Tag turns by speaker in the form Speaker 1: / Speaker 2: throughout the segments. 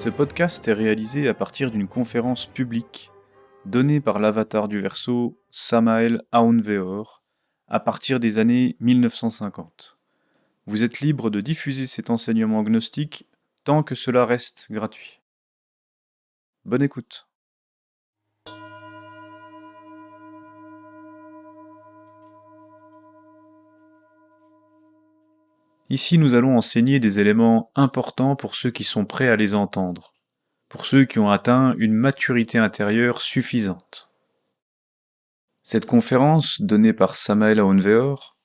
Speaker 1: Ce podcast est réalisé à partir d'une conférence publique donnée par l'avatar du Verseau Samael Aounveor à partir des années 1950. Vous êtes libre de diffuser cet enseignement gnostique tant que cela reste gratuit. Bonne écoute. Ici, nous allons enseigner des éléments importants pour ceux qui sont prêts à les entendre, pour ceux qui ont atteint une maturité intérieure suffisante. Cette conférence, donnée par Samael Aounveor,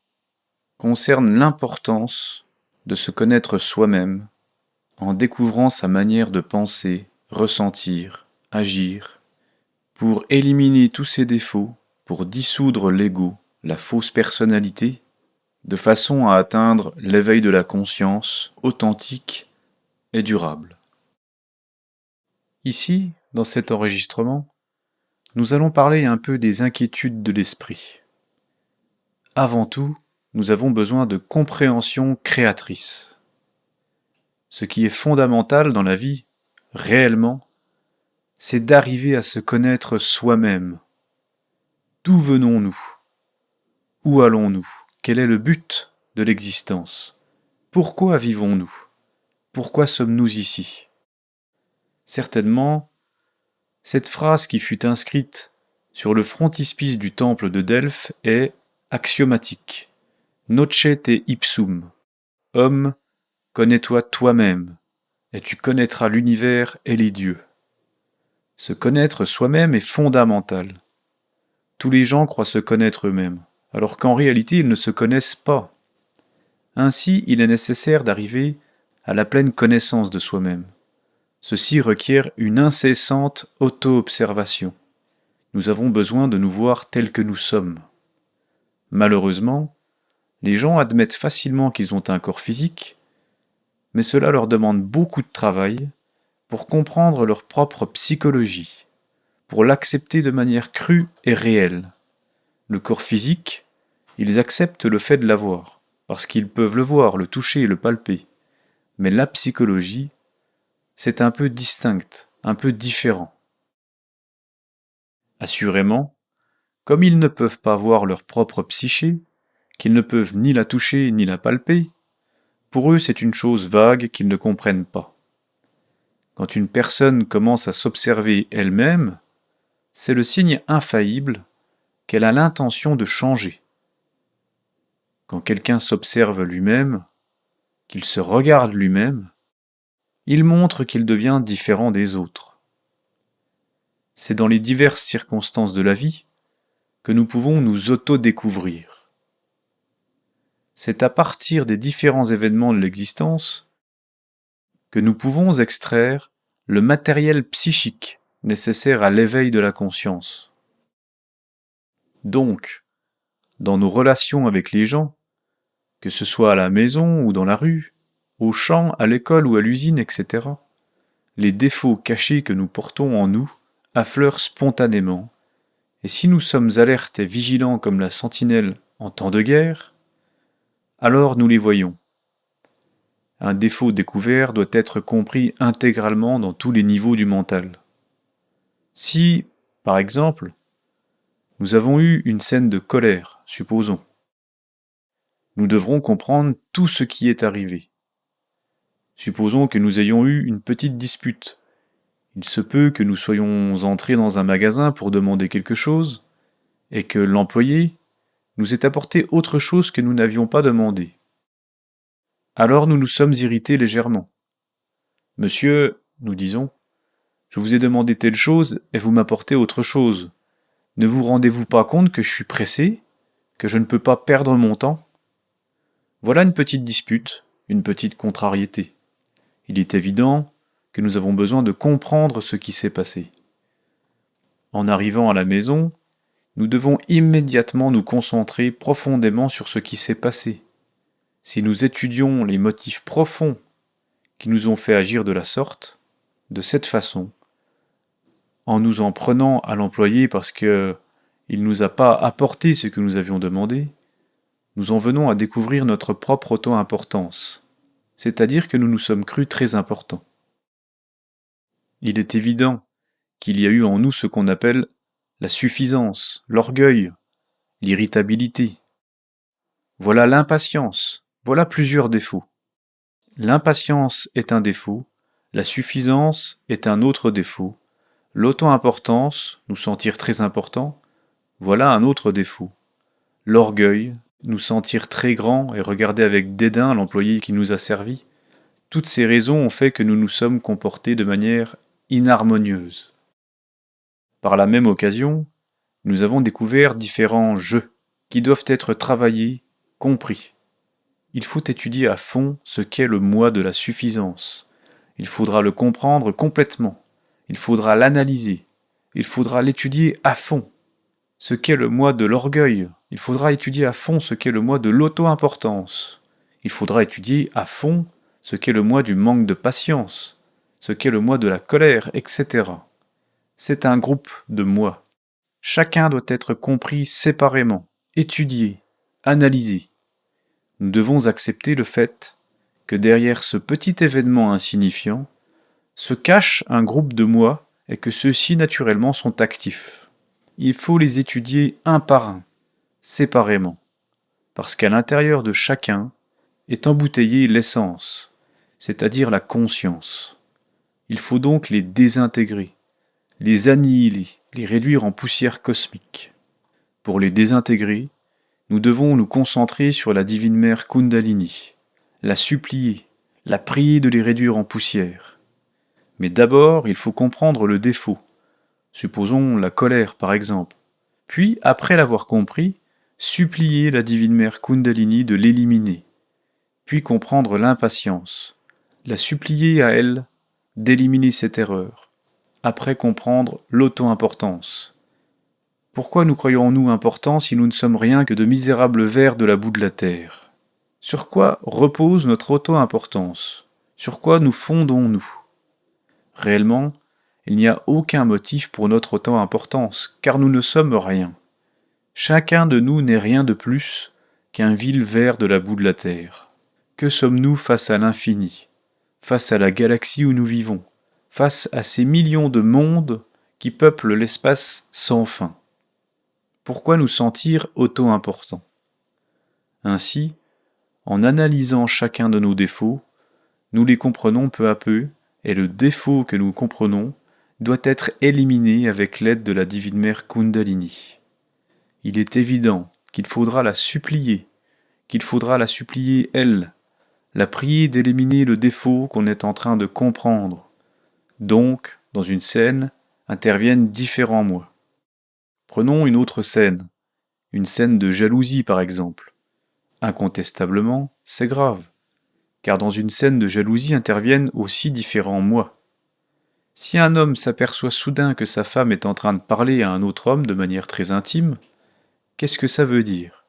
Speaker 1: concerne l'importance de se connaître soi-même en découvrant sa manière de penser, ressentir, agir, pour éliminer tous ses défauts, pour dissoudre l'ego, la fausse personnalité, de façon à atteindre l'éveil de la conscience authentique et durable. Ici, dans cet enregistrement, nous allons parler un peu des inquiétudes de l'esprit. Avant tout, nous avons besoin de compréhension créatrice. Ce qui est fondamental dans la vie, réellement, c'est d'arriver à se connaître soi-même. D'où venons-nous? Où allons-nous? Quel est le but de l'existence? Pourquoi vivons-nous? Pourquoi sommes-nous ici? Certainement, cette phrase qui fut inscrite sur le frontispice du temple de Delphes est axiomatique. Nocete ipsum. Homme, connais-toi toi-même, et tu connaîtras l'univers et les dieux. Se connaître soi-même est fondamental. Tous les gens croient se connaître eux-mêmes, alors qu'en réalité ils ne se connaissent pas. Ainsi, il est nécessaire d'arriver à la pleine connaissance de soi-même. Ceci requiert une incessante auto-observation. Nous avons besoin de nous voir tels que nous sommes. Malheureusement, les gens admettent facilement qu'ils ont un corps physique, mais cela leur demande beaucoup de travail pour comprendre leur propre psychologie, pour l'accepter de manière crue et réelle. Le corps physique, ils acceptent le fait de l'avoir, parce qu'ils peuvent le voir, le toucher et le palper. Mais la psychologie, c'est un peu distinct, un peu différent. Assurément, comme ils ne peuvent pas voir leur propre psyché, qu'ils ne peuvent ni la toucher ni la palper, pour eux c'est une chose vague qu'ils ne comprennent pas. Quand une personne commence à s'observer elle-même, c'est le signe infaillible qu'elle a l'intention de changer. Quand quelqu'un s'observe lui-même, qu'il se regarde lui-même, il montre qu'il devient différent des autres. C'est dans les diverses circonstances de la vie que nous pouvons nous auto-découvrir. C'est à partir des différents événements de l'existence que nous pouvons extraire le matériel psychique nécessaire à l'éveil de la conscience. Donc, dans nos relations avec les gens, que ce soit à la maison ou dans la rue, au champ, à l'école ou à l'usine, etc., les défauts cachés que nous portons en nous affleurent spontanément, et si nous sommes alertes et vigilants comme la sentinelle en temps de guerre, alors nous les voyons. Un défaut découvert doit être compris intégralement dans tous les niveaux du mental. Si, par exemple, nous avons eu une scène de colère, supposons, nous devrons comprendre tout ce qui est arrivé. Supposons que nous ayons eu une petite dispute. Il se peut que nous soyons entrés dans un magasin pour demander quelque chose, et que l'employé nous ait apporté autre chose que nous n'avions pas demandé. Alors nous nous sommes irrités légèrement. « Monsieur, nous disons, je vous ai demandé telle chose et vous m'apportez autre chose. Ne vous rendez-vous pas compte que je suis pressé, que je ne peux pas perdre mon temps ?» Voilà une petite dispute, une petite contrariété. Il est évident que nous avons besoin de comprendre ce qui s'est passé. En arrivant à la maison, nous devons immédiatement nous concentrer profondément sur ce qui s'est passé. Si nous étudions les motifs profonds qui nous ont fait agir de la sorte, de cette façon, en nous en prenant à l'employé parce qu'il ne nous a pas apporté ce que nous avions demandé, nous en venons à découvrir notre propre auto-importance, c'est-à-dire que nous nous sommes crus très importants. Il est évident qu'il y a eu en nous ce qu'on appelle la suffisance, l'orgueil, l'irritabilité. Voilà l'impatience, voilà plusieurs défauts. L'impatience est un défaut, la suffisance est un autre défaut, l'auto-importance, nous sentir très important, voilà un autre défaut. L'orgueil, nous sentir très grand et regarder avec dédain l'employé qui nous a servi, toutes ces raisons ont fait que nous nous sommes comportés de manière inharmonieuse. Par la même occasion, nous avons découvert différents « je » qui doivent être travaillés, compris. Il faut étudier à fond ce qu'est le moi de la suffisance. Il faudra le comprendre complètement. Il faudra l'analyser. Il faudra l'étudier à fond. Ce qu'est le moi de l'orgueil. Il faudra étudier à fond ce qu'est le moi de l'auto-importance. Il faudra étudier à fond ce qu'est le moi du manque de patience, ce qu'est le moi de la colère, etc. C'est un groupe de moi. Chacun doit être compris séparément, étudié, analysé. Nous devons accepter le fait que derrière ce petit événement insignifiant se cache un groupe de moi et que ceux-ci naturellement sont actifs. Il faut les étudier un par un, séparément, parce qu'à l'intérieur de chacun est embouteillée l'essence, c'est-à-dire la conscience. Il faut donc les désintégrer, les annihiler, les réduire en poussière cosmique. Pour les désintégrer, nous devons nous concentrer sur la divine mère Kundalini, la supplier, la prier de les réduire en poussière. Mais d'abord, il faut comprendre le défaut. Supposons la colère, par exemple. Puis, après l'avoir compris, supplier la divine mère Kundalini de l'éliminer. Puis comprendre l'impatience, la supplier à elle d'éliminer cette erreur. Après comprendre l'auto-importance. Pourquoi nous croyons-nous importants si nous ne sommes rien que de misérables vers de la boue de la terre? Sur quoi repose notre auto-importance? Sur quoi nous fondons-nous? Réellement, il n'y a aucun motif pour notre auto-importance, car nous ne sommes rien. Chacun de nous n'est rien de plus qu'un vil ver de la boue de la terre. Que sommes-nous face à l'infini, face à la galaxie où nous vivons, face à ces millions de mondes qui peuplent l'espace sans fin? Pourquoi nous sentir auto-importants? Ainsi, en analysant chacun de nos défauts, nous les comprenons peu à peu, et le défaut que nous comprenons doit être éliminé avec l'aide de la divine mère Kundalini. Il est évident qu'il faudra la supplier elle, la prier d'éliminer le défaut qu'on est en train de comprendre. Donc, dans une scène, interviennent différents moi. Prenons une autre scène, une scène de jalousie par exemple. Incontestablement, c'est grave, car dans une scène de jalousie interviennent aussi différents moi. Si un homme s'aperçoit soudain que sa femme est en train de parler à un autre homme de manière très intime, qu'est-ce que ça veut dire?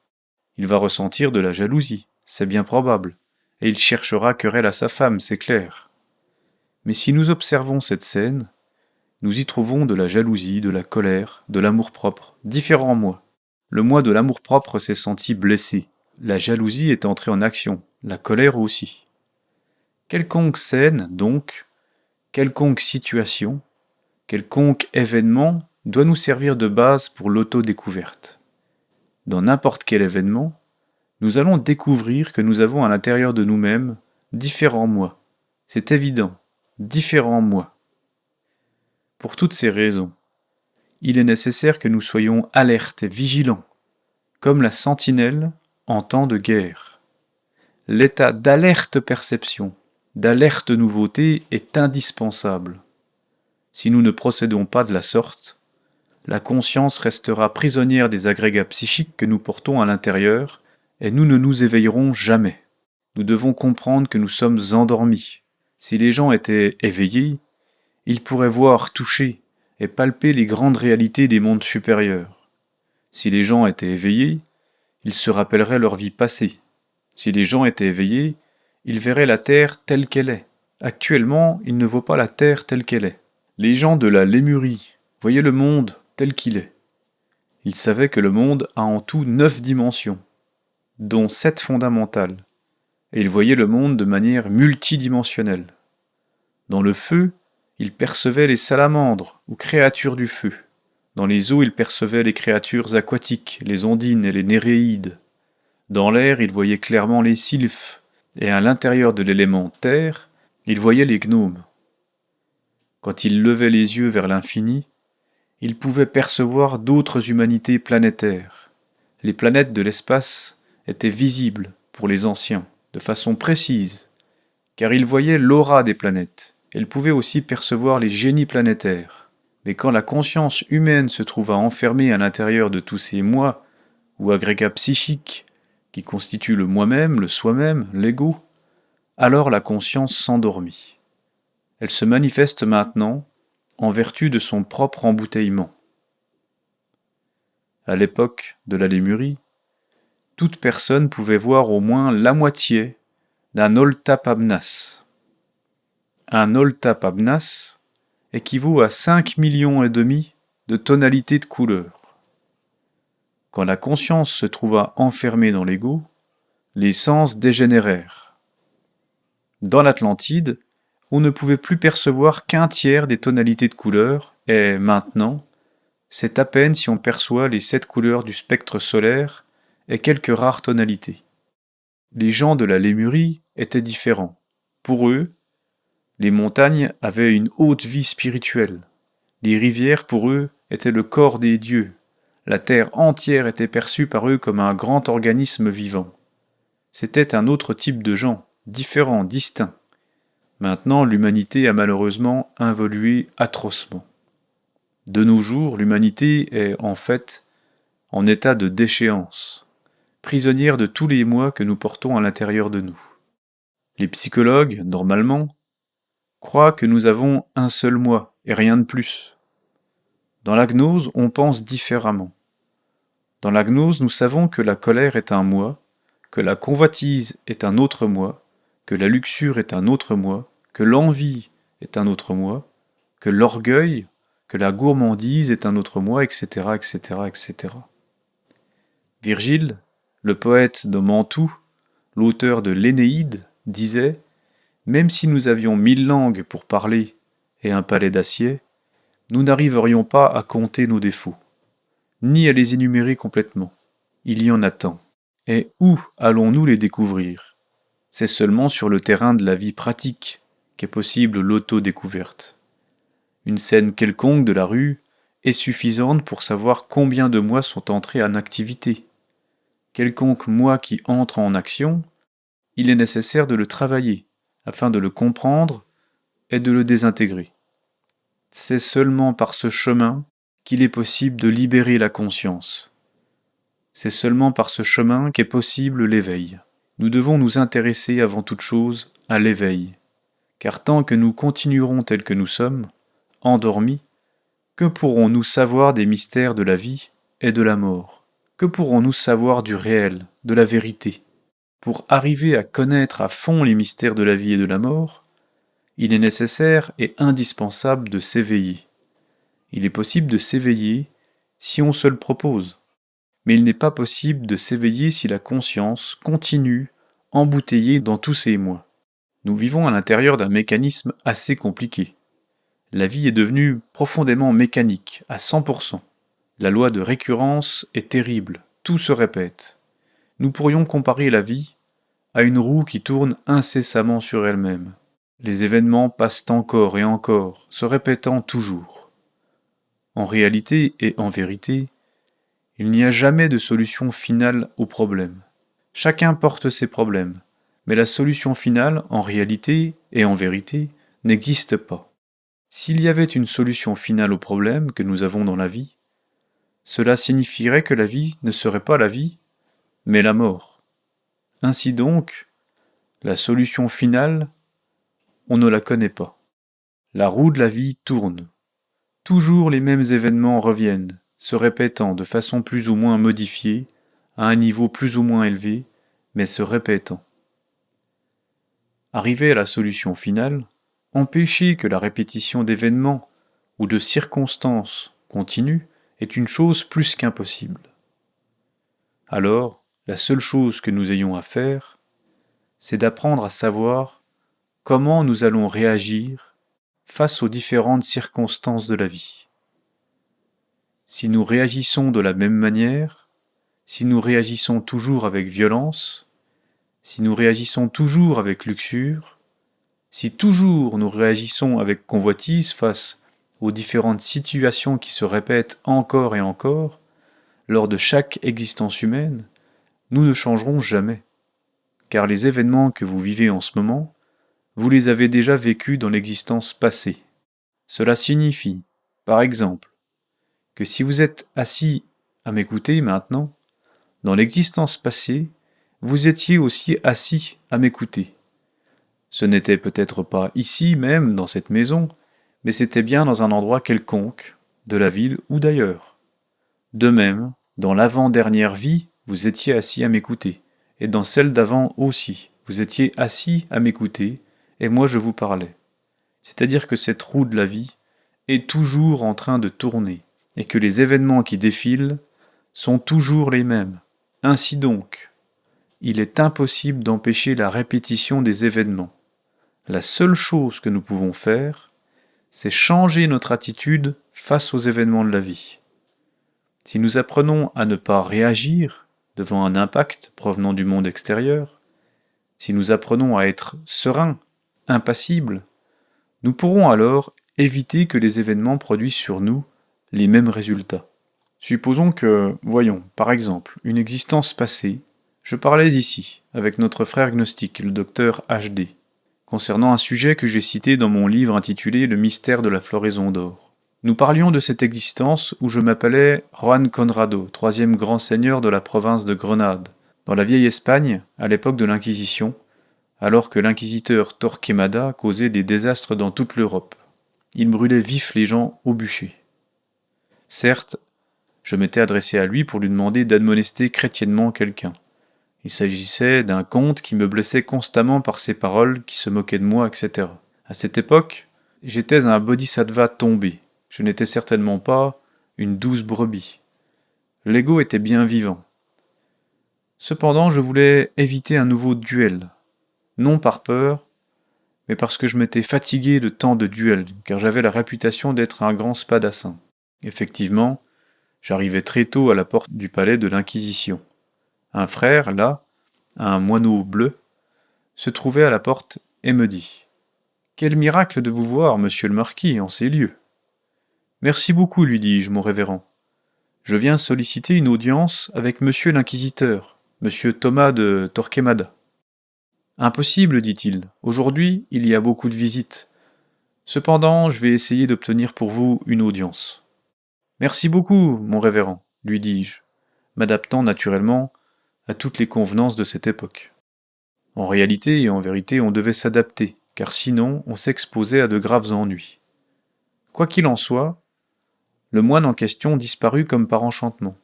Speaker 1: Il va ressentir de la jalousie, c'est bien probable, et il cherchera querelle à sa femme, c'est clair. Mais si nous observons cette scène, nous y trouvons de la jalousie, de la colère, de l'amour-propre, différents moi. Le moi de l'amour-propre s'est senti blessé, la jalousie est entrée en action, la colère aussi. Quelconque scène, donc, quelconque situation, quelconque événement doit nous servir de base pour l'autodécouverte. Dans n'importe quel événement, nous allons découvrir que nous avons à l'intérieur de nous-mêmes différents moi. C'est évident, différents moi. Pour toutes ces raisons, il est nécessaire que nous soyons alertes et vigilants, comme la sentinelle en temps de guerre. L'état d'alerte perception, d'alerte nouveauté est indispensable. Si nous ne procédons pas de la sorte, la conscience restera prisonnière des agrégats psychiques que nous portons à l'intérieur et nous ne nous éveillerons jamais. Nous devons comprendre que nous sommes endormis. Si les gens étaient éveillés, ils pourraient voir, toucher et palper les grandes réalités des mondes supérieurs. Si les gens étaient éveillés, ils se rappelleraient leur vie passée. Si les gens étaient éveillés, ils verraient la Terre telle qu'elle est. Actuellement, ils ne voient pas la Terre telle qu'elle est. Les gens de la Lémurie voyaient le monde tel qu'il est. Ils savaient que le monde a en tout 9 dimensions, dont 7 fondamentales, et ils voyaient le monde de manière multidimensionnelle. Dans le feu, Il percevait les salamandres ou créatures du feu. Dans les eaux, il percevait les créatures aquatiques, les ondines et les néréides. Dans l'air, il voyait clairement les sylphes, et à l'intérieur de l'élément terre, il voyait les gnomes. Quand il levait les yeux vers l'infini, il pouvait percevoir d'autres humanités planétaires. Les planètes de l'espace étaient visibles pour les anciens, de façon précise, car il voyait l'aura des planètes. Il pouvait aussi percevoir les génies planétaires. Mais quand la conscience humaine se trouva enfermée à l'intérieur de tous ces moi, ou agrégats psychiques, qui constituent le moi-même, le soi-même, l'ego, alors la conscience s'endormit. Elle se manifeste maintenant en vertu de son propre embouteillement. À l'époque de la Lémurie, toute personne pouvait voir au moins la moitié d'un Oltapamnas. Un Oltapamnas équivaut à 5,5 millions de tonalités de couleurs. Quand la conscience se trouva enfermée dans l'ego, les sens dégénérèrent. Dans l'Atlantide, on ne pouvait plus percevoir qu'un tiers des tonalités de couleurs, et maintenant, c'est à peine si on perçoit les 7 couleurs du spectre solaire et quelques rares tonalités. Les gens de la Lémurie étaient différents. Pour eux, les montagnes avaient une haute vie spirituelle. Les rivières, pour eux, étaient le corps des dieux. La terre entière était perçue par eux comme un grand organisme vivant. C'était un autre type de gens, différent, distinct. Maintenant, l'humanité a malheureusement évolué atrocement. De nos jours, l'humanité est, en fait, en état de déchéance, prisonnière de tous les moi que nous portons à l'intérieur de nous. Les psychologues, normalement, croient que nous avons un seul moi et rien de plus. Dans la gnose, on pense différemment. Dans la gnose, nous savons que la colère est un moi, que la convoitise est un autre moi, que la luxure est un autre moi, que l'envie est un autre moi, que l'orgueil, que la gourmandise est un autre moi, etc., etc., etc. Virgile, le poète de Mantoue, l'auteur de l'Énéide, disait « Même si nous avions 1000 langues pour parler et un palais d'acier, nous n'arriverions pas à compter nos défauts, ni à les énumérer complètement. Il y en a tant. Et où allons-nous les découvrir ? C'est seulement sur le terrain de la vie pratique qu'est possible l'auto-découverte. Une scène quelconque de la rue est suffisante pour savoir combien de moi sont entrés en activité. Quelconque moi qui entre en action, il est nécessaire de le travailler, afin de le comprendre et de le désintégrer. C'est seulement par ce chemin qu'il est possible de libérer la conscience. C'est seulement par ce chemin qu'est possible l'éveil. Nous devons nous intéresser avant toute chose à l'éveil, car tant que nous continuerons tels que nous sommes, endormis, que pourrons-nous savoir des mystères de la vie et de la mort ? Que pourrons-nous savoir du réel, de la vérité ? Pour arriver à connaître à fond les mystères de la vie et de la mort, il est nécessaire et indispensable de s'éveiller. Il est possible de s'éveiller si on se le propose, mais il n'est pas possible de s'éveiller si la conscience continue embouteillée dans tous ses moi. Nous vivons à l'intérieur d'un mécanisme assez compliqué. La vie est devenue profondément mécanique, à 100%. La loi de récurrence est terrible, tout se répète. Nous pourrions comparer la vie à une roue qui tourne incessamment sur elle-même. Les événements passent encore et encore, se répétant toujours. En réalité et en vérité, il n'y a jamais de solution finale aux problèmes. Chacun porte ses problèmes, mais la solution finale, en réalité et en vérité, n'existe pas. S'il y avait une solution finale aux problèmes que nous avons dans la vie, cela signifierait que la vie ne serait pas la vie, mais la mort. Ainsi donc, la solution finale, on ne la connaît pas. La roue de la vie tourne. Toujours les mêmes événements reviennent, se répétant de façon plus ou moins modifiée, à un niveau plus ou moins élevé, mais se répétant. Arrivé à la solution finale, empêcher que la répétition d'événements ou de circonstances continue est une chose plus qu'impossible. Alors, la seule chose que nous ayons à faire, c'est d'apprendre à savoir comment nous allons réagir face aux différentes circonstances de la vie. Si nous réagissons de la même manière, si nous réagissons toujours avec violence, si nous réagissons toujours avec luxure, si toujours nous réagissons avec convoitise face aux différentes situations qui se répètent encore et encore, lors de chaque existence humaine, nous ne changerons jamais, car les événements que vous vivez en ce moment, vous les avez déjà vécus dans l'existence passée. Cela signifie, par exemple, que si vous êtes assis à m'écouter maintenant, dans l'existence passée, vous étiez aussi assis à m'écouter. Ce n'était peut-être pas ici même, dans cette maison, mais c'était bien dans un endroit quelconque, de la ville ou d'ailleurs. De même, dans l'avant-dernière vie, vous étiez assis à m'écouter, et dans celle d'avant aussi, vous étiez assis à m'écouter, et moi je vous parlais. C'est-à-dire que cette roue de la vie est toujours en train de tourner, et que les événements qui défilent sont toujours les mêmes. Ainsi donc, il est impossible d'empêcher la répétition des événements. La seule chose que nous pouvons faire, c'est changer notre attitude face aux événements de la vie. Si nous apprenons à ne pas réagir devant un impact provenant du monde extérieur, si nous apprenons à être sereins, impassibles, nous pourrons alors éviter que les événements produisent sur nous les mêmes résultats. Supposons que, voyons, par exemple, une existence passée, je parlais ici avec notre frère gnostique, le docteur HD, concernant un sujet que j'ai cité dans mon livre intitulé « Le mystère de la floraison d'or ». Nous parlions de cette existence où je m'appelais Juan Conrado, troisième grand seigneur de la province de Grenade, dans la vieille Espagne, à l'époque de l'Inquisition, alors que l'inquisiteur Torquemada causait des désastres dans toute l'Europe. Il brûlait vifs les gens au bûcher. Certes, je m'étais adressé à lui pour lui demander d'admonester chrétiennement quelqu'un. Il s'agissait d'un comte qui me blessait constamment par ses paroles, qui se moquait de moi, etc. À cette époque, j'étais un bodhisattva tombé. Je n'étais certainement pas une douce brebis. L'ego était bien vivant. Cependant, je voulais éviter un nouveau duel. Non par peur, mais parce que je m'étais fatigué de tant de duels, car j'avais la réputation d'être un grand spadassin. Effectivement, j'arrivais très tôt à la porte du palais de l'Inquisition. Un frère, là, un moineau bleu, se trouvait à la porte et me dit « Quel miracle de vous voir, monsieur le marquis, en ces lieux !»« Merci beaucoup, lui dis-je, mon révérend. Je viens solliciter une audience avec monsieur l'inquisiteur, monsieur Thomas de Torquemada. »« Impossible, dit-il. Aujourd'hui, il y a beaucoup de visites. Cependant, je vais essayer d'obtenir pour vous une audience. »« Merci beaucoup, mon révérend, lui dis-je, m'adaptant naturellement à toutes les convenances de cette époque. En réalité et en vérité, on devait s'adapter, car sinon on s'exposait à de graves ennuis. Quoi qu'il en soit, le moine en question disparut comme par enchantement,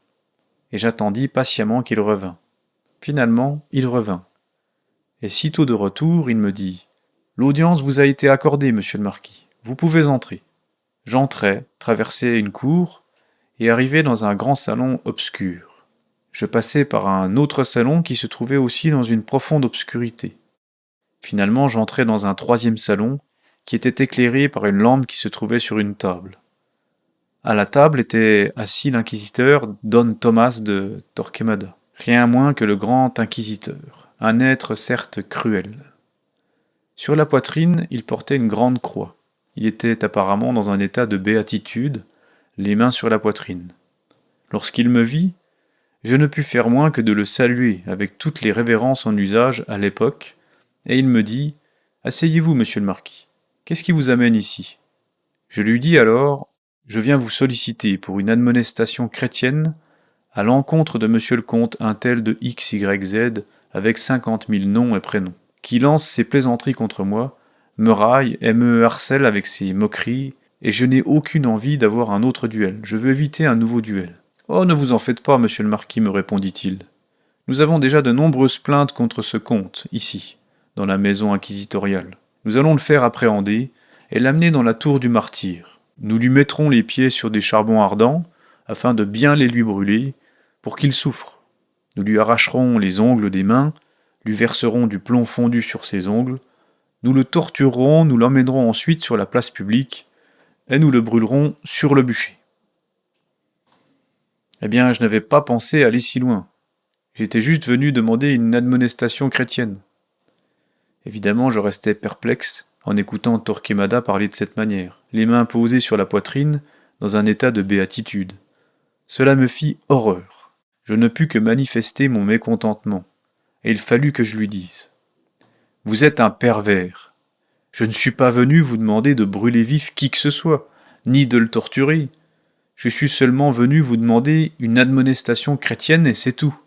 Speaker 1: et j'attendis patiemment qu'il revînt. Finalement, il revint. Et sitôt de retour, il me dit « L'audience vous a été accordée, monsieur le marquis. Vous pouvez entrer. » J'entrai, traversai une cour, et arrivai dans un grand salon obscur. Je passai par un autre salon qui se trouvait aussi dans une profonde obscurité. Finalement, j'entrai dans un troisième salon qui était éclairé par une lampe qui se trouvait sur une table. À la table était assis l'inquisiteur Don Thomas de Torquemada, rien moins que le grand inquisiteur, un être certes cruel. Sur la poitrine, il portait une grande croix. Il était apparemment dans un état de béatitude, les mains sur la poitrine. Lorsqu'il me vit, je ne pus faire moins que de le saluer avec toutes les révérences en usage à l'époque, et il me dit « Asseyez-vous, monsieur le marquis. Qu'est-ce qui vous amène ici ?» Je lui dis alors « Je viens vous solliciter pour une admonestation chrétienne à l'encontre de monsieur le comte un tel de XYZ avec 50 000 noms et prénoms, qui lance ses plaisanteries contre moi, me raille et me harcèle avec ses moqueries, et je n'ai aucune envie d'avoir un autre duel. Je veux éviter un nouveau duel. » « Oh, ne vous en faites pas, monsieur le marquis, me répondit-il. Nous avons déjà de nombreuses plaintes contre ce comte, ici, dans la maison inquisitoriale. Nous allons le faire appréhender et l'amener dans la tour du martyr. Nous lui mettrons les pieds sur des charbons ardents, afin de bien les lui brûler, pour qu'il souffre. Nous lui arracherons les ongles des mains, lui verserons du plomb fondu sur ses ongles, Nous le torturerons, nous l'emmènerons ensuite sur la place publique, et nous le brûlerons sur le bûcher. » Eh bien, je n'avais pas pensé aller si loin. J'étais juste venu demander une admonestation chrétienne. Évidemment, je restais perplexe en écoutant Torquemada parler de cette manière, les mains posées sur la poitrine, dans un état de béatitude. Cela me fit horreur. Je ne pus que manifester mon mécontentement, et il fallut que je lui dise. « Vous êtes un pervers. Je ne suis pas venu vous demander de brûler vif qui que ce soit, ni de le torturer. Je suis seulement venu vous demander une admonestation chrétienne et c'est tout.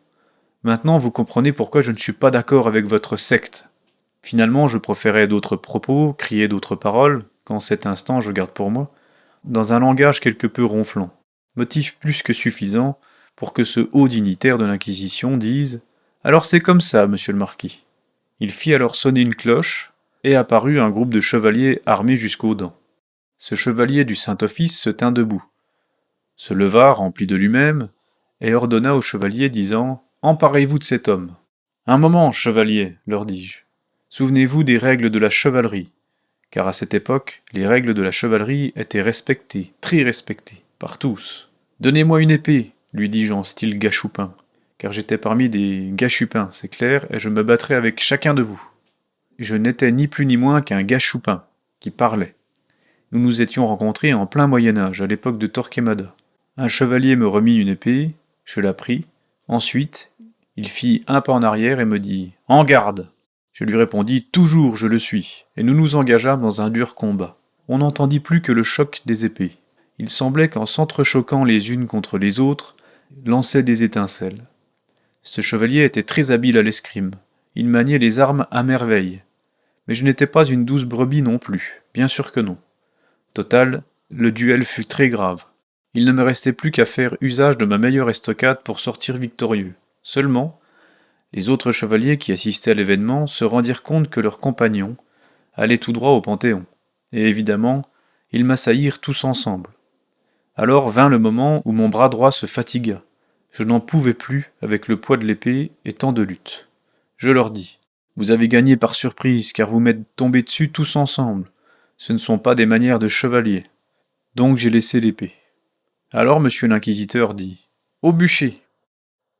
Speaker 1: Maintenant, vous comprenez pourquoi je ne suis pas d'accord avec votre secte. » Finalement, je proférais d'autres propos, criais d'autres paroles, qu'en cet instant je garde pour moi, dans un langage quelque peu ronflant, motif plus que suffisant pour que ce haut dignitaire de l'Inquisition dise « Alors c'est comme ça, monsieur le marquis. » Il fit alors sonner une cloche, et apparut un groupe de chevaliers armés jusqu'aux dents. Ce chevalier du Saint-Office se tint debout, se leva rempli de lui-même, et ordonna aux chevaliers disant « Emparez-vous de cet homme. »« Un moment, chevalier, leur dis-je. Souvenez-vous des règles de la chevalerie, car à cette époque, les règles de la chevalerie étaient respectées, très respectées, par tous. Donnez-moi une épée, lui dis-je en style gachupin, car j'étais parmi des gachupins, c'est clair, et je me battrai avec chacun de vous. Je n'étais ni plus ni moins qu'un gachupin, qui parlait. Nous nous étions rencontrés en plein Moyen-Âge, à l'époque de Torquemada. Un chevalier me remit une épée, je la pris, ensuite, il fit un pas en arrière et me dit « En garde !» Je lui répondis « Toujours je le suis », et nous nous engageâmes dans un dur combat. On n'entendit plus que le choc des épées. Il semblait qu'en s'entrechoquant les unes contre les autres, lançaient des étincelles. Ce chevalier était très habile à l'escrime. Il maniait les armes à merveille. Mais je n'étais pas une douce brebis non plus, bien sûr que non. Total, le duel fut très grave. Il ne me restait plus qu'à faire usage de ma meilleure estocade pour sortir victorieux. Seulement, les autres chevaliers qui assistaient à l'événement se rendirent compte que leurs compagnons allaient tout droit au Panthéon. Et évidemment, ils m'assaillirent tous ensemble. Alors vint le moment où mon bras droit se fatigua. Je n'en pouvais plus avec le poids de l'épée et tant de lutte. Je leur dis « Vous avez gagné par surprise, car vous m'êtes tombés dessus tous ensemble. Ce ne sont pas des manières de chevalier. » Donc j'ai laissé l'épée. Alors monsieur l'inquisiteur dit « Au bûcher !»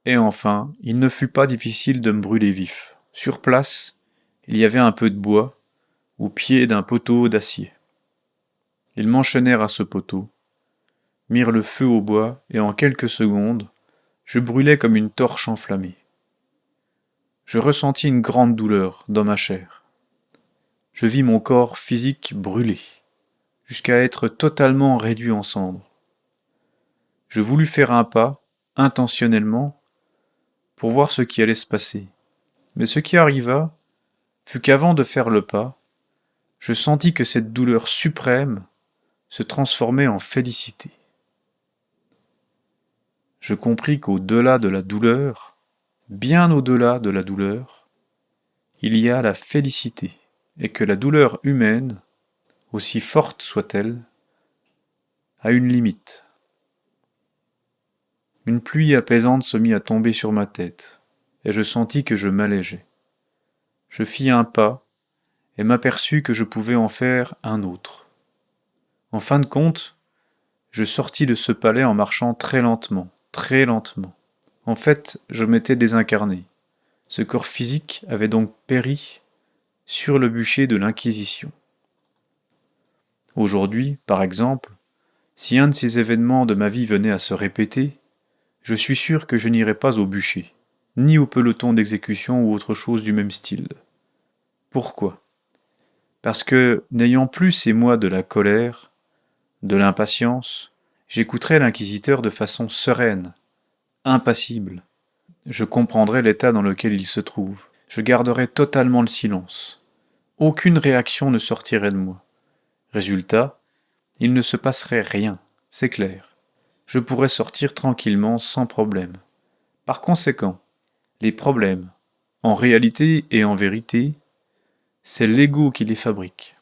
Speaker 1: Et enfin, il ne fut pas difficile de me brûler vif. Sur place, il y avait un peu de bois, au pied d'un poteau d'acier. Ils m'enchaînèrent à ce poteau, mirent le feu au bois, et en quelques secondes, je brûlais comme une torche enflammée. Je ressentis une grande douleur dans ma chair. Je vis mon corps physique brûler, jusqu'à être totalement réduit en cendres. Je voulus faire un pas, intentionnellement, pour voir ce qui allait se passer. Mais ce qui arriva fut qu'avant de faire le pas, je sentis que cette douleur suprême se transformait en félicité. Je compris qu'au-delà de la douleur, bien au-delà de la douleur, il y a la félicité, et que la douleur humaine, aussi forte soit-elle, a une limite. Une pluie apaisante se mit à tomber sur ma tête, et je sentis que je m'allégeais. Je fis un pas, et m'aperçus que je pouvais en faire un autre. En fin de compte, je sortis de ce palais en marchant très lentement, très lentement. En fait, je m'étais désincarné. Ce corps physique avait donc péri sur le bûcher de l'Inquisition. Aujourd'hui, par exemple, si un de ces événements de ma vie venait à se répéter, je suis sûr que je n'irais pas au bûcher, ni au peloton d'exécution ou autre chose du même style. Pourquoi ? Parce que, n'ayant plus ces mois de la colère, de l'impatience, j'écouterais l'inquisiteur de façon sereine, impassible. Je comprendrais l'état dans lequel il se trouve. Je garderais totalement le silence. Aucune réaction ne sortirait de moi. Résultat, il ne se passerait rien, c'est clair. Je pourrais sortir tranquillement sans problème. Par conséquent, les problèmes, en réalité et en vérité, c'est l'ego qui les fabrique.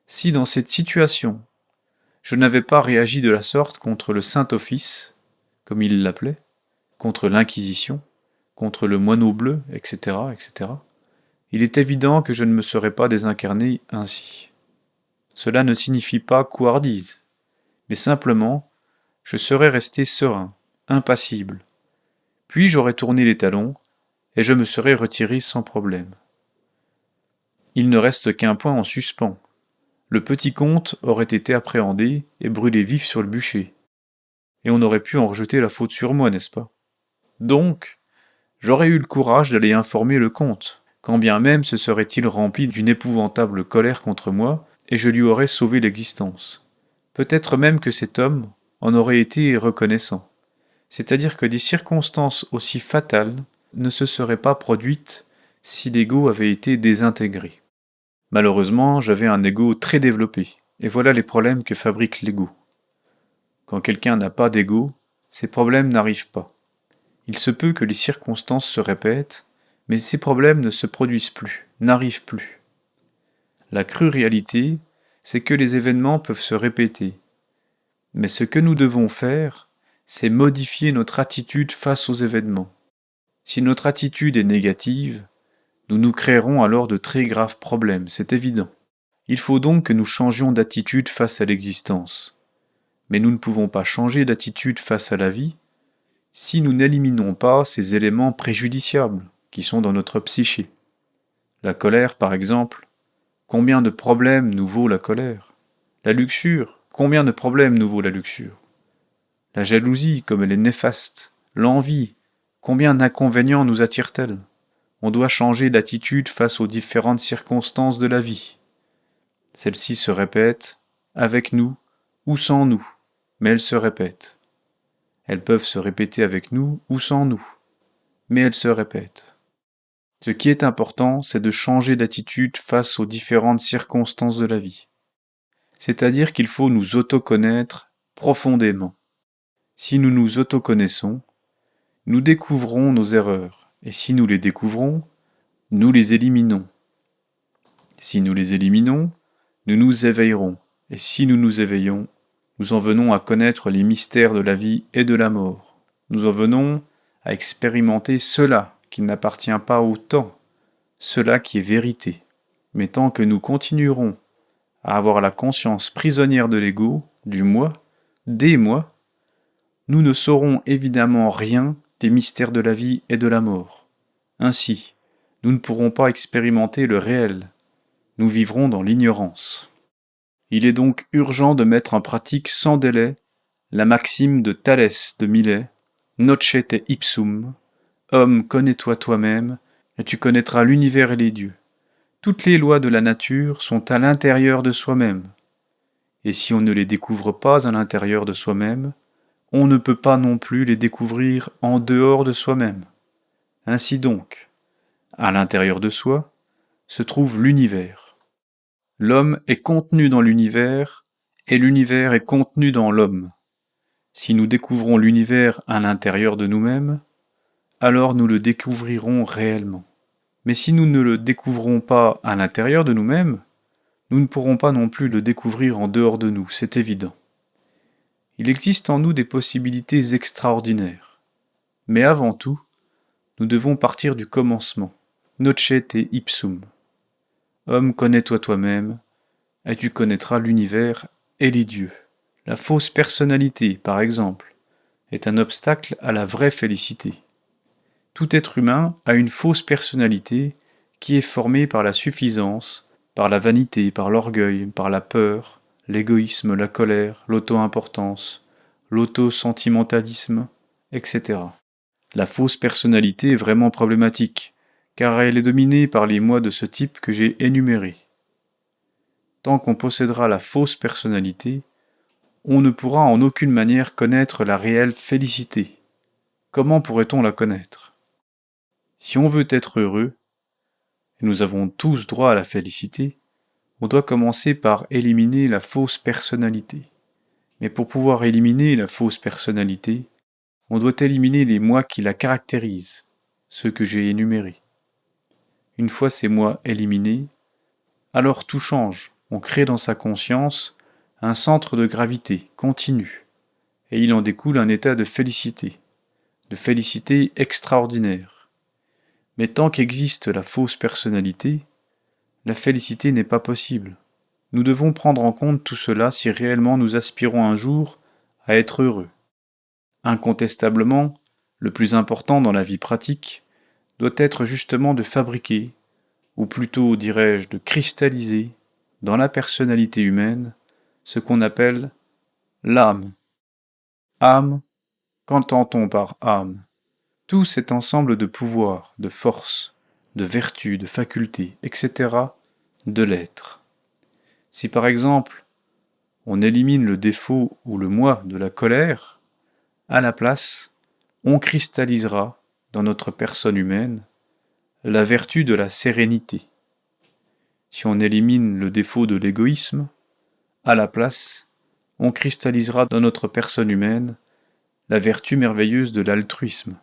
Speaker 1: Si dans cette situation, je n'avais pas réagi de la sorte contre le Saint-Office, comme il l'appelait, contre l'Inquisition, contre le moineau bleu, etc., etc., il est évident que je ne me serais pas désincarné ainsi. Cela ne signifie pas couardise, mais simplement, je serais resté serein, impassible. Puis j'aurais tourné les talons, et je me serais retiré sans problème. Il ne reste qu'un point en suspens. Le petit comte aurait été appréhendé et brûlé vif sur le bûcher. Et on aurait pu en rejeter la faute sur moi, n'est-ce pas? Donc, j'aurais eu le courage d'aller informer le comte, quand bien même se serait-il rempli d'une épouvantable colère contre moi, et je lui aurais sauvé l'existence. Peut-être même que cet homme en aurait été reconnaissant. C'est-à-dire que des circonstances aussi fatales ne se seraient pas produites si l'ego avait été désintégré. Malheureusement, j'avais un ego très développé, et voilà les problèmes que fabrique l'ego. Quand quelqu'un n'a pas d'ego, ces problèmes n'arrivent pas. Il se peut que les circonstances se répètent, mais ces problèmes ne se produisent plus, n'arrivent plus. La crue réalité, c'est que les événements peuvent se répéter. Mais ce que nous devons faire, c'est modifier notre attitude face aux événements. Si notre attitude est négative, nous nous créerons alors de très graves problèmes, c'est évident. Il faut donc que nous changions d'attitude face à l'existence. Mais nous ne pouvons pas changer d'attitude face à la vie si nous n'éliminons pas ces éléments préjudiciables qui sont dans notre psyché. La colère, par exemple, combien de problèmes nous vaut la colère? La luxure, combien de problèmes nous vaut la luxure? La jalousie, comme elle est néfaste, l'envie, combien d'inconvénients nous attire-t-elle? On doit changer d'attitude face aux différentes circonstances de la vie. Celles-ci se répètent, avec nous ou sans nous, mais elles se répètent. Elles peuvent se répéter avec nous ou sans nous, mais elles se répètent. Ce qui est important, c'est de changer d'attitude face aux différentes circonstances de la vie. C'est-à-dire qu'il faut nous autoconnaître profondément. Si nous nous autoconnaissons, nous découvrons nos erreurs, et si nous les découvrons, nous les éliminons. Si nous les éliminons, nous nous éveillerons, et si nous nous éveillons, nous en venons à connaître les mystères de la vie et de la mort. Nous en venons à expérimenter cela qui n'appartient pas au temps, cela qui est vérité. Mais tant que nous continuerons à avoir la conscience prisonnière de l'ego, du moi, des moi, nous ne saurons évidemment rien des mystères de la vie et de la mort. Ainsi, nous ne pourrons pas expérimenter le réel. Nous vivrons dans l'ignorance. Il est donc urgent de mettre en pratique sans délai la maxime de Thalès de Milet, Nocce te ipsum, homme, connais-toi toi-même, et tu connaîtras l'univers et les dieux. Toutes les lois de la nature sont à l'intérieur de soi-même. Et si on ne les découvre pas à l'intérieur de soi-même, on ne peut pas non plus les découvrir en dehors de soi-même. Ainsi donc, à l'intérieur de soi, se trouve l'univers. L'homme est contenu dans l'univers, et l'univers est contenu dans l'homme. Si nous découvrons l'univers à l'intérieur de nous-mêmes, alors nous le découvrirons réellement. Mais si nous ne le découvrons pas à l'intérieur de nous-mêmes, nous ne pourrons pas non plus le découvrir en dehors de nous, c'est évident. Il existe en nous des possibilités extraordinaires. Mais avant tout, nous devons partir du commencement. Nocce te ipsum. Homme, connais-toi toi-même, et tu connaîtras l'univers et les dieux. La fausse personnalité, par exemple, est un obstacle à la vraie félicité. Tout être humain a une fausse personnalité qui est formée par la suffisance, par la vanité, par l'orgueil, par la peur, l'égoïsme, la colère, l'auto-importance, l'auto-sentimentalisme, etc. La fausse personnalité est vraiment problématique, car elle est dominée par les moi de ce type que j'ai énumérés. Tant qu'on possédera la fausse personnalité, on ne pourra en aucune manière connaître la réelle félicité. Comment pourrait-on la connaître? Si on veut être heureux, et nous avons tous droit à la félicité, on doit commencer par éliminer la fausse personnalité. Mais pour pouvoir éliminer la fausse personnalité, on doit éliminer les moi qui la caractérisent, ceux que j'ai énumérés. Une fois ces moi éliminés, alors tout change, on crée dans sa conscience un centre de gravité continu, et il en découle un état de félicité extraordinaire. Mais tant qu'existe la fausse personnalité, la félicité n'est pas possible. Nous devons prendre en compte tout cela si réellement nous aspirons un jour à être heureux. Incontestablement, le plus important dans la vie pratique doit être justement de fabriquer, ou plutôt dirais-je de cristalliser, dans la personnalité humaine, ce qu'on appelle l'âme. Âme, qu'entend-on par âme? Tout cet ensemble de pouvoirs, de forces, de vertus, de facultés, etc., de l'être. Si par exemple, on élimine le défaut ou le moi de la colère, à la place, on cristallisera, dans notre personne humaine, la vertu de la sérénité. Si on élimine le défaut de l'égoïsme, à la place, on cristallisera dans notre personne humaine la vertu merveilleuse de l'altruisme.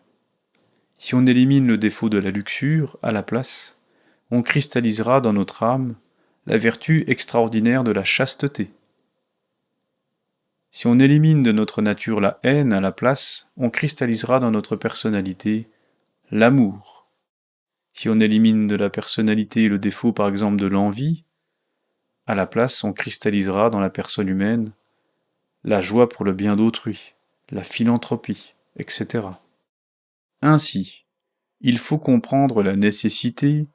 Speaker 1: Si on élimine le défaut de la luxure, à la place, on cristallisera dans notre âme la vertu extraordinaire de la chasteté. Si on élimine de notre nature la haine, à la place, on cristallisera dans notre personnalité l'amour. Si on élimine de la personnalité le défaut par exemple de l'envie, à la place on cristallisera dans la personne humaine la joie pour le bien d'autrui, la philanthropie, etc. Ainsi, il faut comprendre la nécessité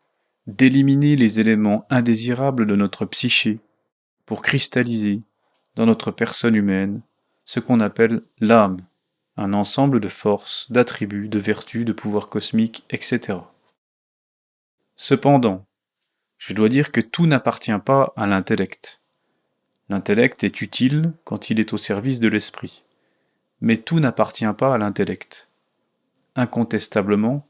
Speaker 1: d'éliminer les éléments indésirables de notre psyché pour cristalliser, dans notre personne humaine, ce qu'on appelle l'âme, un ensemble de forces, d'attributs, de vertus, de pouvoirs cosmiques, etc. Cependant, je dois dire que tout n'appartient pas à l'intellect. L'intellect est utile quand il est au service de l'esprit, mais tout n'appartient pas à l'intellect. Incontestablement,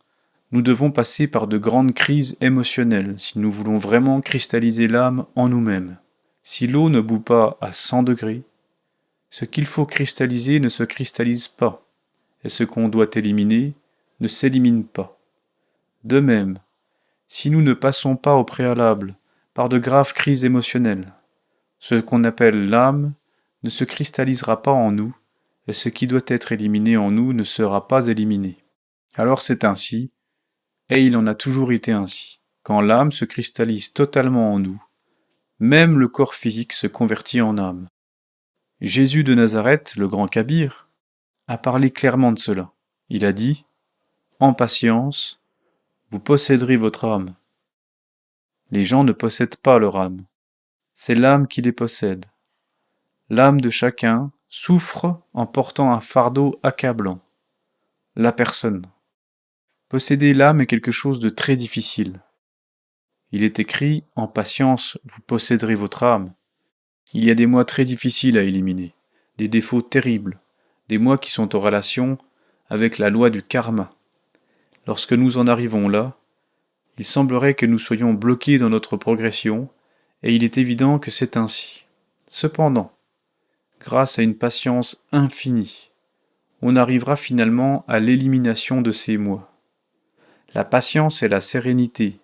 Speaker 1: nous devons passer par de grandes crises émotionnelles si nous voulons vraiment cristalliser l'âme en nous-mêmes. Si l'eau ne bout pas à 100 degrés, ce qu'il faut cristalliser ne se cristallise pas, et ce qu'on doit éliminer ne s'élimine pas. De même, si nous ne passons pas au préalable par de graves crises émotionnelles, ce qu'on appelle l'âme ne se cristallisera pas en nous, et ce qui doit être éliminé en nous ne sera pas éliminé. Alors c'est ainsi, et il en a toujours été ainsi. Quand l'âme se cristallise totalement en nous, même le corps physique se convertit en âme. Jésus de Nazareth, le grand Kabir, a parlé clairement de cela. Il a dit « En patience, vous posséderez votre âme. » Les gens ne possèdent pas leur âme. C'est l'âme qui les possède. L'âme de chacun souffre en portant un fardeau accablant. La personne. Posséder l'âme est quelque chose de très difficile. Il est écrit « En patience, vous posséderez votre âme ». Il y a des moi très difficiles à éliminer, des défauts terribles, des moi qui sont en relation avec la loi du karma. Lorsque nous en arrivons là, il semblerait que nous soyons bloqués dans notre progression, et il est évident que c'est ainsi. Cependant, grâce à une patience infinie, on arrivera finalement à l'élimination de ces moi. La patience et la sérénité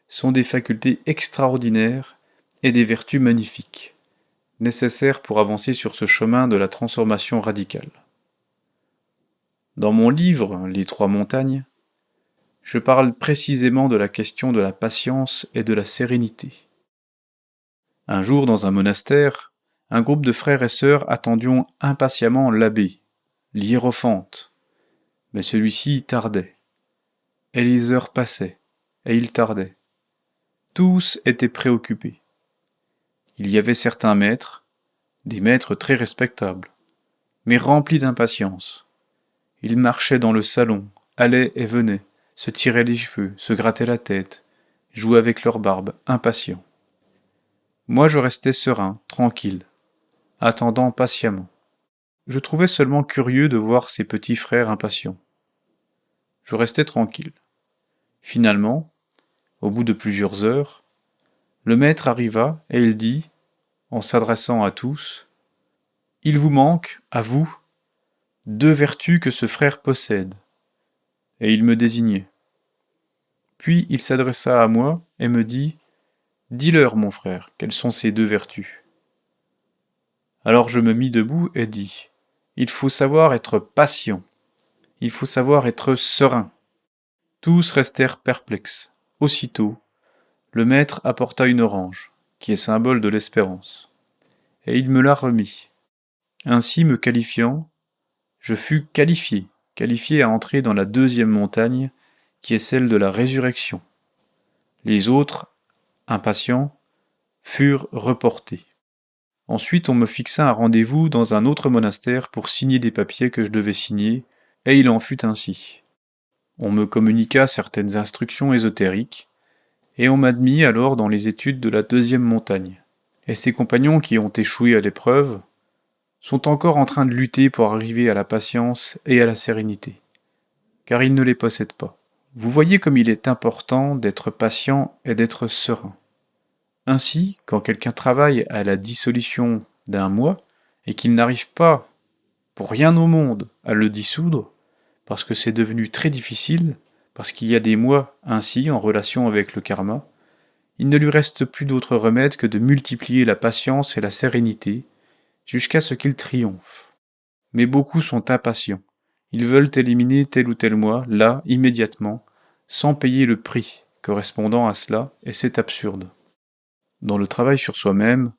Speaker 1: sont des facultés extraordinaires et des vertus magnifiques, nécessaires pour avancer sur ce chemin de la transformation radicale. Dans mon livre « Les trois montagnes », je parle précisément de la question de la patience et de la sérénité. Un jour, dans un monastère, un groupe de frères et sœurs attendions impatiemment l'abbé, l'hiérophante, mais celui-ci tardait. Et les heures passaient, et il tardait. Tous étaient préoccupés. Il y avait certains maîtres, des maîtres très respectables, mais remplis d'impatience. Ils marchaient dans le salon, allaient et venaient, se tiraient les cheveux, se grattaient la tête, jouaient avec leur barbe, impatients. Moi je restais serein, tranquille, attendant patiemment. Je trouvais seulement curieux de voir ces petits frères impatients. Je restais tranquille. Finalement, au bout de plusieurs heures, le maître arriva et il dit, en s'adressant à tous, « Il vous manque, à vous, 2 vertus que ce frère possède. » Et il me désignait. Puis il s'adressa à moi et me dit, « Dis-leur, mon frère, quelles sont ces 2 vertus. » Alors je me mis debout et dis, « Il faut savoir être patient. Il faut savoir être serein. Tous restèrent perplexes. Aussitôt, le maître apporta une orange, qui est symbole de l'espérance, et il me la remit. Ainsi me qualifiant, je fus qualifié à entrer dans la deuxième montagne, qui est celle de la résurrection. Les autres, impatients, furent reportés. Ensuite, on me fixa un rendez-vous dans un autre monastère pour signer des papiers que je devais signer, et il en fut ainsi. On me communiqua certaines instructions ésotériques, et on m'admit alors dans les études de la deuxième montagne. Et ses compagnons qui ont échoué à l'épreuve sont encore en train de lutter pour arriver à la patience et à la sérénité, car ils ne les possèdent pas. Vous voyez comme il est important d'être patient et d'être serein. Ainsi, quand quelqu'un travaille à la dissolution d'un moi, et qu'il n'arrive pas, pour rien au monde, à le dissoudre, parce que c'est devenu très difficile, parce qu'il y a des moi ainsi en relation avec le karma, il ne lui reste plus d'autre remède que de multiplier la patience et la sérénité, jusqu'à ce qu'il triomphe. Mais beaucoup sont impatients. Ils veulent éliminer tel ou tel moi, là, immédiatement, sans payer le prix correspondant à cela, et c'est absurde. Dans le travail sur soi-même,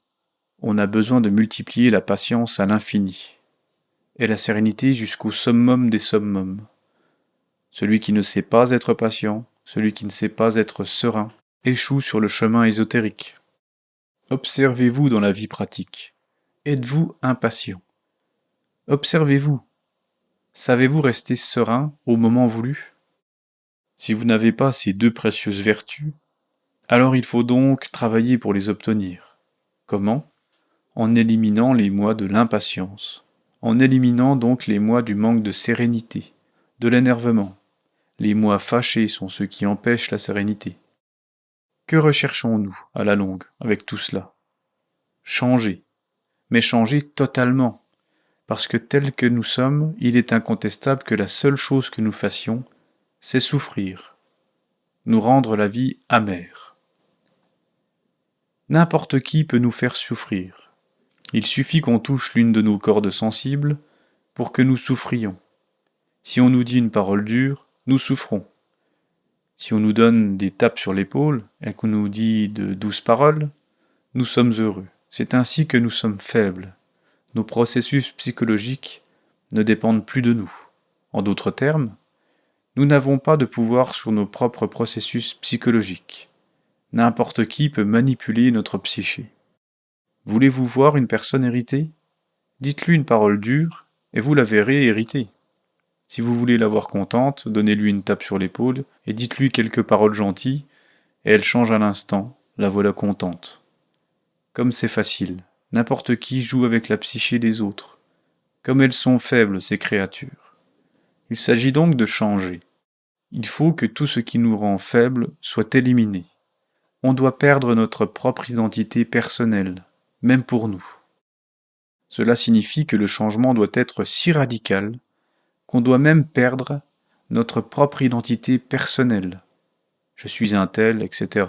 Speaker 1: on a besoin de multiplier la patience à l'infini, et la sérénité jusqu'au summum des summums. Celui qui ne sait pas être patient, celui qui ne sait pas être serein, échoue sur le chemin ésotérique. Observez-vous dans la vie pratique. Êtes-vous impatient? Observez-vous. Savez-vous rester serein au moment voulu? Si vous n'avez pas ces deux précieuses vertus, alors il faut donc travailler pour les obtenir. Comment? En éliminant les moi de l'impatience, en éliminant donc les moi du manque de sérénité, de l'énervement. Les moi fâchés sont ceux qui empêchent la sérénité. Que recherchons-nous, à la longue, avec tout cela? Changer, mais changer totalement, parce que tel que nous sommes, il est incontestable que la seule chose que nous fassions, c'est souffrir, nous rendre la vie amère. N'importe qui peut nous faire souffrir. Il suffit qu'on touche l'une de nos cordes sensibles pour que nous souffrions. Si on nous dit une parole dure, nous souffrons. Si on nous donne des tapes sur l'épaule et qu'on nous dit de douces paroles, nous sommes heureux. C'est ainsi que nous sommes faibles. Nos processus psychologiques ne dépendent plus de nous. En d'autres termes, nous n'avons pas de pouvoir sur nos propres processus psychologiques. N'importe qui peut manipuler notre psyché. Voulez-vous voir une personne irritée? Dites-lui une parole dure et vous la verrez irritée. Si vous voulez la voir contente, donnez-lui une tape sur l'épaule et dites-lui quelques paroles gentilles et elle change à l'instant, la voilà contente. Comme c'est facile, n'importe qui joue avec la psyché des autres. Comme elles sont faibles, ces créatures. Il s'agit donc de changer. Il faut que tout ce qui nous rend faibles soit éliminé. On doit perdre notre propre identité personnelle, même pour nous. Cela signifie que le changement doit être si radical qu'on doit même perdre notre propre identité personnelle. Je suis un tel, etc.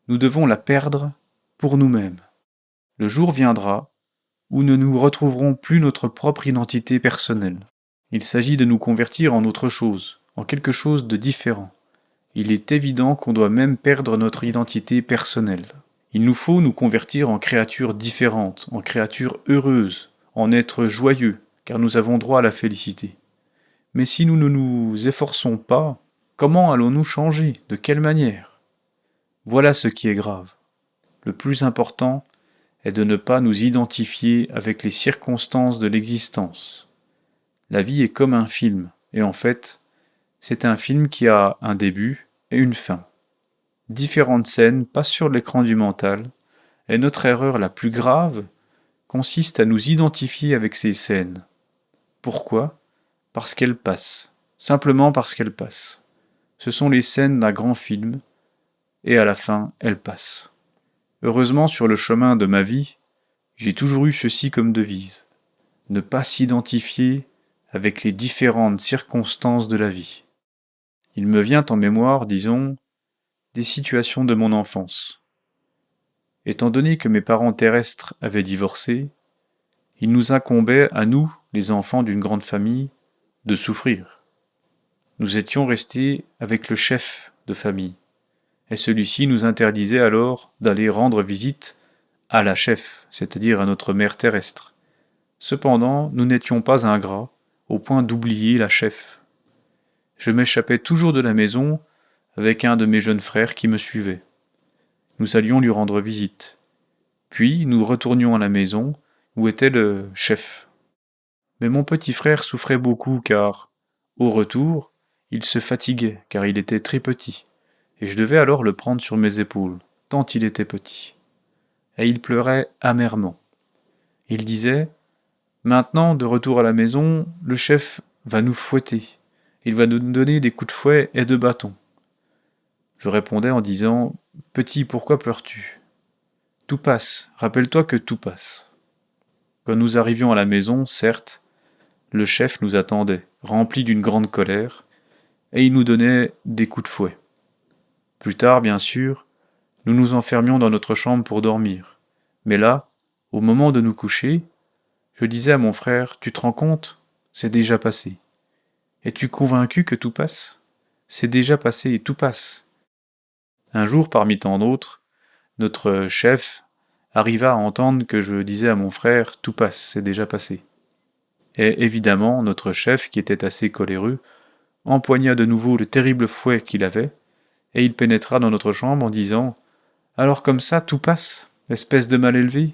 Speaker 1: Nous devons la perdre pour nous-mêmes. Le jour viendra où nous ne retrouverons plus notre propre identité personnelle. Il s'agit de nous convertir en autre chose, en quelque chose de différent. Il est évident qu'on doit même perdre notre identité personnelle. Il nous faut nous convertir en créatures différentes, en créatures heureuses, en êtres joyeux, car nous avons droit à la félicité. Mais si nous ne nous efforçons pas, comment allons-nous changer? De quelle manière? Voilà ce qui est grave. Le plus important est de ne pas nous identifier avec les circonstances de l'existence. La vie est comme un film, et en fait, c'est un film qui a un début et une fin. Différentes scènes passent sur l'écran du mental, et notre erreur la plus grave consiste à nous identifier avec ces scènes. Pourquoi? Parce qu'elles passent, simplement parce qu'elles passent. Ce sont les scènes d'un grand film, et à la fin, elles passent. Heureusement, sur le chemin de ma vie, j'ai toujours eu ceci comme devise: ne pas s'identifier avec les différentes circonstances de la vie. Il me vient en mémoire, disons, des situations de mon enfance. Étant donné que mes parents terrestres avaient divorcé, il nous incombait, à nous, les enfants d'une grande famille, de souffrir. Nous étions restés avec le chef de famille, et celui-ci nous interdisait alors d'aller rendre visite à la chef, c'est-à-dire à notre mère terrestre. Cependant, nous n'étions pas ingrats, au point d'oublier la chef. Je m'échappais toujours de la maison avec un de mes jeunes frères qui me suivait. Nous allions lui rendre visite. Puis nous retournions à la maison où était le chef. Mais mon petit frère souffrait beaucoup car, au retour, il se fatiguait car il était très petit, et je devais alors le prendre sur mes épaules, tant il était petit. Et il pleurait amèrement. Il disait « Maintenant, de retour à la maison, le chef va nous fouetter. Il va nous donner des coups de fouet et de bâton. » Je répondais en disant « Petit, pourquoi pleures-tu ? Tout passe, rappelle-toi que tout passe. » Quand nous arrivions à la maison, certes, le chef nous attendait, rempli d'une grande colère, et il nous donnait des coups de fouet. Plus tard, bien sûr, nous nous enfermions dans notre chambre pour dormir. Mais là, au moment de nous coucher, je disais à mon frère, « Tu te rends compte ? C'est déjà passé. Es-tu convaincu que tout passe ? C'est déjà passé et tout passe. » Un jour, parmi tant d'autres, notre chef arriva à entendre que je disais à mon frère, « Tout passe, c'est déjà passé. » Et évidemment, notre chef, qui était assez coléreux, empoigna de nouveau le terrible fouet qu'il avait, et il pénétra dans notre chambre en disant « Alors comme ça, tout passe, espèce de mal élevé ?»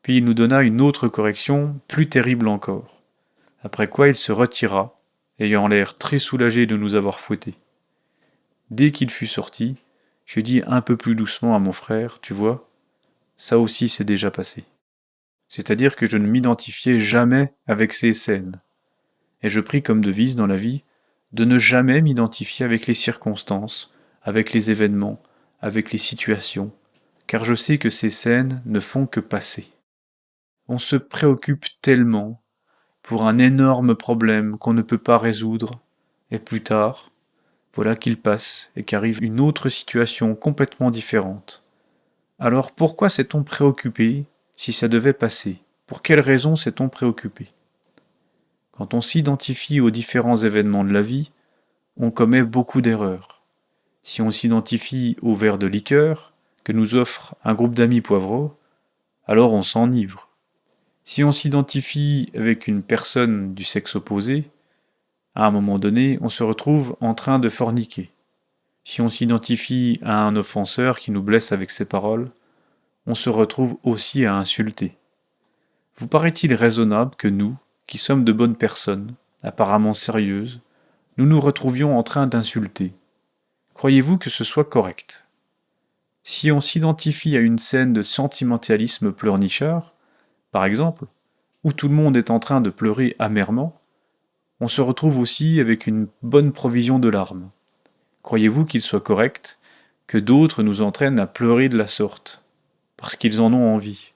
Speaker 1: Puis il nous donna une autre correction, plus terrible encore. Après quoi il se retira, ayant l'air très soulagé de nous avoir fouettés. Dès qu'il fut sorti, je dis un peu plus doucement à mon frère, « Tu vois, ça aussi c'est déjà passé. » C'est-à-dire que je ne m'identifiais jamais avec ces scènes. Et je pris comme devise dans la vie de ne jamais m'identifier avec les circonstances, avec les événements, avec les situations, car je sais que ces scènes ne font que passer. On se préoccupe tellement pour un énorme problème qu'on ne peut pas résoudre, et plus tard, voilà qu'il passe et qu'arrive une autre situation complètement différente. Alors pourquoi s'est-on préoccupé si ça devait passer ? Pour quelles raisons s'est-on préoccupé ? Quand on s'identifie aux différents événements de la vie, on commet beaucoup d'erreurs. Si on s'identifie au verre de liqueur que nous offre un groupe d'amis poivreaux, alors on s'enivre. Si on s'identifie avec une personne du sexe opposé, à un moment donné, on se retrouve en train de forniquer. Si on s'identifie à un offenseur qui nous blesse avec ses paroles, on se retrouve aussi à insulter. Vous paraît-il raisonnable que nous, qui sommes de bonnes personnes, apparemment sérieuses, nous nous retrouvions en train d'insulter ? Croyez-vous que ce soit correct ? Si on s'identifie à une scène de sentimentalisme pleurnichard, par exemple, où tout le monde est en train de pleurer amèrement, on se retrouve aussi avec une bonne provision de larmes. Croyez-vous qu'il soit correct que d'autres nous entraînent à pleurer de la sorte, parce qu'ils en ont envie ?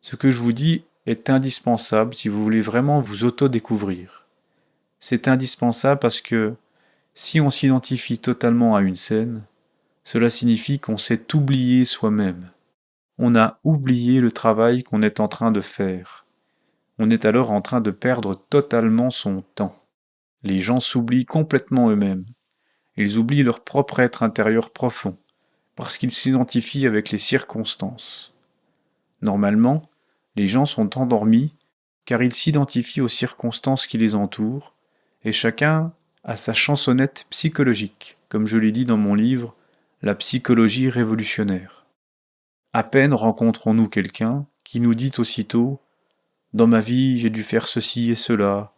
Speaker 1: Ce que je vous dis est indispensable si vous voulez vraiment vous auto-découvrir. C'est indispensable parce que si on s'identifie totalement à une scène, cela signifie qu'on s'est oublié soi-même. On a oublié le travail qu'on est en train de faire. On est alors en train de perdre totalement son temps. Les gens s'oublient complètement eux-mêmes. Ils oublient leur propre être intérieur profond, parce qu'ils s'identifient avec les circonstances. Normalement, les gens sont endormis car ils s'identifient aux circonstances qui les entourent, et chacun a sa chansonnette psychologique, comme je l'ai dit dans mon livre « La psychologie révolutionnaire ». À peine rencontrons-nous quelqu'un qui nous dit aussitôt « Dans ma vie, j'ai dû faire ceci et cela,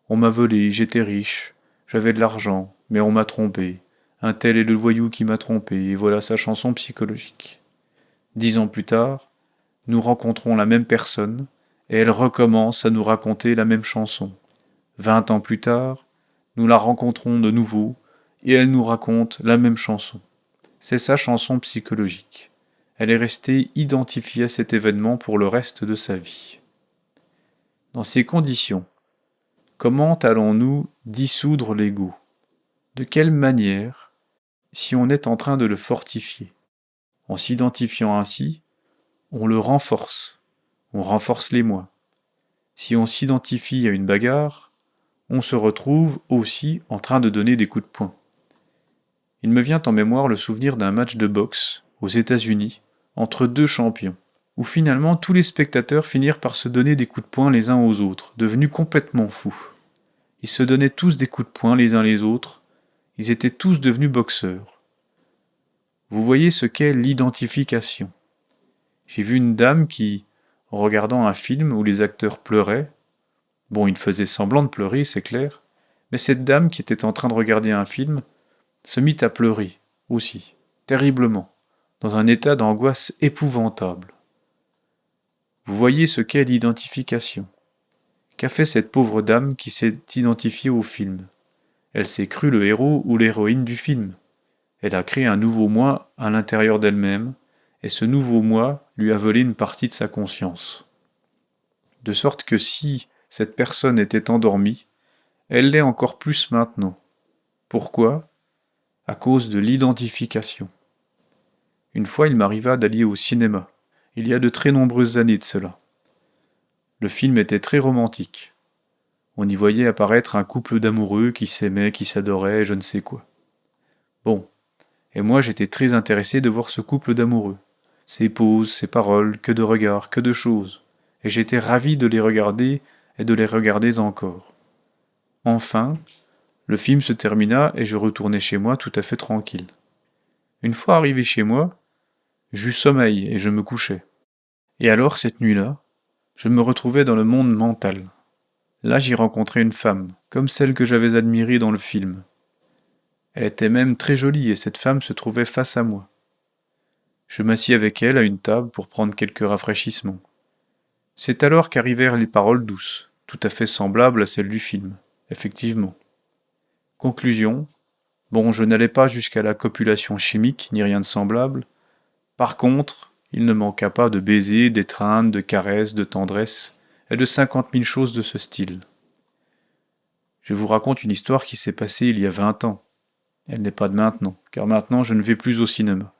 Speaker 1: on m'a volé, j'étais riche, j'avais de l'argent, mais on m'a trompé, un tel est le voyou qui m'a trompé, et voilà sa chanson psychologique. » 10 ans plus tard, nous rencontrons la même personne, et elle recommence à nous raconter la même chanson. 20 ans plus tard, nous la rencontrons de nouveau, et elle nous raconte la même chanson. C'est sa chanson psychologique. Elle est restée identifiée à cet événement pour le reste de sa vie. Dans ces conditions, comment allons-nous dissoudre l'ego ? De quelle manière, si on est en train de le fortifier ? En s'identifiant ainsi, on le renforce. On renforce les moi. Si on s'identifie à une bagarre, on se retrouve aussi en train de donner des coups de poing. Il me vient en mémoire le souvenir d'un match de boxe, aux États-Unis, entre deux champions, où finalement tous les spectateurs finirent par se donner des coups de poing les uns aux autres, devenus complètement fous. Ils se donnaient tous des coups de poing les uns les autres, ils étaient tous devenus boxeurs. Vous voyez ce qu'est l'identification. J'ai vu une dame qui, en regardant un film où les acteurs pleuraient, bon, ils faisaient semblant de pleurer, c'est clair, mais cette dame qui était en train de regarder un film se mit à pleurer, aussi, terriblement, dans un état d'angoisse épouvantable. Vous voyez ce qu'est l'identification. Qu'a fait cette pauvre dame qui s'est identifiée au film? Elle s'est crue le héros ou l'héroïne du film. Elle a créé un nouveau moi à l'intérieur d'elle-même, et ce nouveau moi lui a volé une partie de sa conscience. De sorte que si cette personne était endormie, elle l'est encore plus maintenant. Pourquoi? À cause de l'identification. Une fois, il m'arriva d'aller au cinéma. Il y a de très nombreuses années de cela. Le film était très romantique. On y voyait apparaître un couple d'amoureux qui s'aimaient, qui s'adoraient, je ne sais quoi. Bon, et moi j'étais très intéressé de voir ce couple d'amoureux. Ses poses, ses paroles, que de regards, que de choses. Et j'étais ravi de les regarder et de les regarder encore. Enfin, le film se termina et je retournai chez moi tout à fait tranquille. Une fois arrivé chez moi, j'eus sommeil et je me couchai. Et alors, cette nuit-là, je me retrouvais dans le monde mental. Là, j'y rencontrai une femme, comme celle que j'avais admirée dans le film. Elle était même très jolie et cette femme se trouvait face à moi. Je m'assis avec elle à une table pour prendre quelques rafraîchissements. C'est alors qu'arrivèrent les paroles douces, tout à fait semblables à celles du film, effectivement. Conclusion, bon, je n'allais pas jusqu'à la copulation chimique, ni rien de semblable. Par contre, il ne manqua pas de baisers, d'étreintes, de caresses, de tendresses, et de 50 000 choses de ce style. Je vous raconte une histoire qui s'est passée il y a 20 ans. Elle n'est pas de maintenant, car maintenant je ne vais plus au cinéma.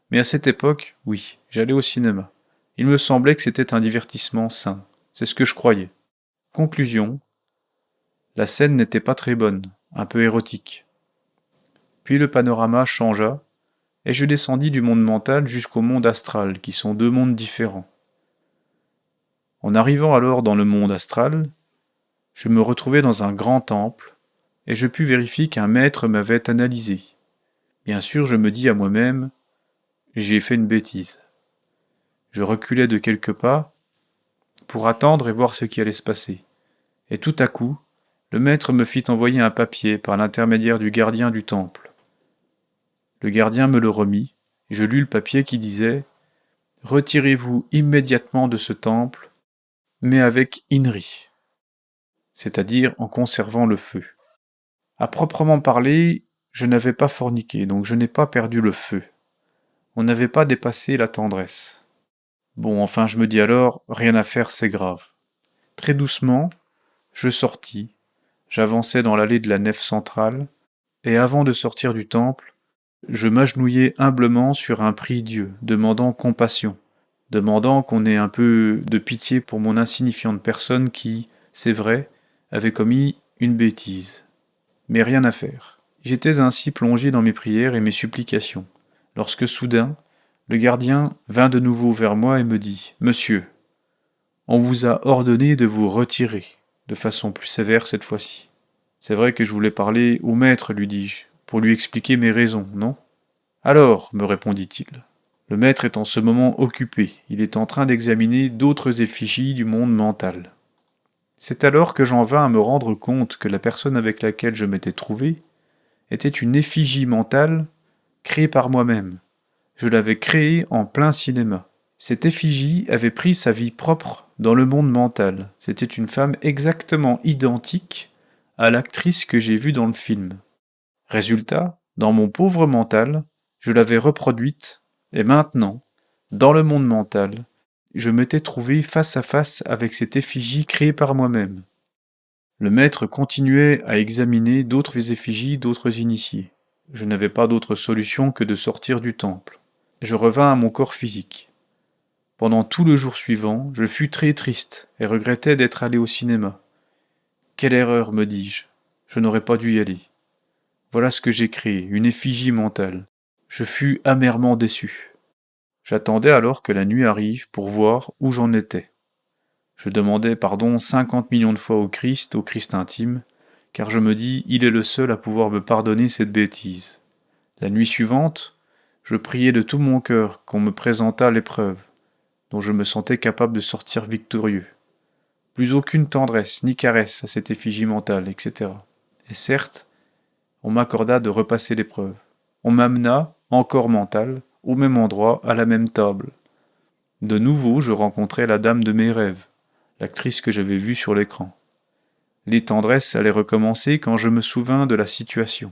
Speaker 1: Mais à cette époque, oui, j'allais au cinéma. Il me semblait que c'était un divertissement sain. C'est ce que je croyais. Conclusion, la scène n'était pas très bonne, un peu érotique. Puis le panorama changea, et je descendis du monde mental jusqu'au monde astral, qui sont deux mondes différents. En arrivant alors dans le monde astral, je me retrouvai dans un grand temple, et je pus vérifier qu'un maître m'avait analysé. Bien sûr, je me dis à moi-même, j'ai fait une bêtise. Je reculai de quelques pas pour attendre et voir ce qui allait se passer. Et tout à coup, le maître me fit envoyer un papier par l'intermédiaire du gardien du temple. Le gardien me le remit, et je lus le papier qui disait « Retirez-vous immédiatement de ce temple, mais avec Inri », c'est-à-dire en conservant le feu. À proprement parler, je n'avais pas forniqué, donc je n'ai pas perdu le feu. On n'avait pas dépassé la tendresse. Bon, enfin, je me dis alors, rien à faire, c'est grave. Très doucement, je sortis, j'avançai dans l'allée de la nef centrale, et avant de sortir du temple, je m'agenouillai humblement sur un prie-dieu, demandant compassion, demandant qu'on ait un peu de pitié pour mon insignifiante personne qui, c'est vrai, avait commis une bêtise. Mais rien à faire. J'étais ainsi plongé dans mes prières et mes supplications, lorsque soudain, le gardien vint de nouveau vers moi et me dit « Monsieur, on vous a ordonné de vous retirer, de façon plus sévère cette fois-ci. » C'est vrai que je voulais parler au maître, lui dis-je, pour lui expliquer mes raisons, non ? Alors, me répondit-il, le maître est en ce moment occupé, il est en train d'examiner d'autres effigies du monde mental. C'est alors que j'en vins à me rendre compte que la personne avec laquelle je m'étais trouvé était une effigie mentale créée par moi-même. Je l'avais créée en plein cinéma. Cette effigie avait pris sa vie propre dans le monde mental. C'était une femme exactement identique à l'actrice que j'ai vue dans le film. Résultat, dans mon pauvre mental, je l'avais reproduite, et maintenant, dans le monde mental, je m'étais trouvé face à face avec cette effigie créée par moi-même. Le maître continuait à examiner d'autres effigies d'autres initiés. Je n'avais pas d'autre solution que de sortir du temple. Je revins à mon corps physique. Pendant tout le jour suivant, je fus très triste et regrettais d'être allé au cinéma. Quelle erreur, me dis-je. Je n'aurais pas dû y aller. Voilà ce que j'ai créé, une effigie mentale. Je fus amèrement déçu. J'attendais alors que la nuit arrive pour voir où j'en étais. Je demandais pardon 50 millions de fois au Christ intime, car je me dis, il est le seul à pouvoir me pardonner cette bêtise. La nuit suivante, je priais de tout mon cœur qu'on me présentât l'épreuve, dont je me sentais capable de sortir victorieux. Plus aucune tendresse ni caresse à cette effigie mentale, etc. Et certes, on m'accorda de repasser l'épreuve. On m'amena, encore mentale, au même endroit, à la même table. De nouveau, je rencontrai la dame de mes rêves, l'actrice que j'avais vue sur l'écran. Les tendresses allaient recommencer quand je me souvins de la situation.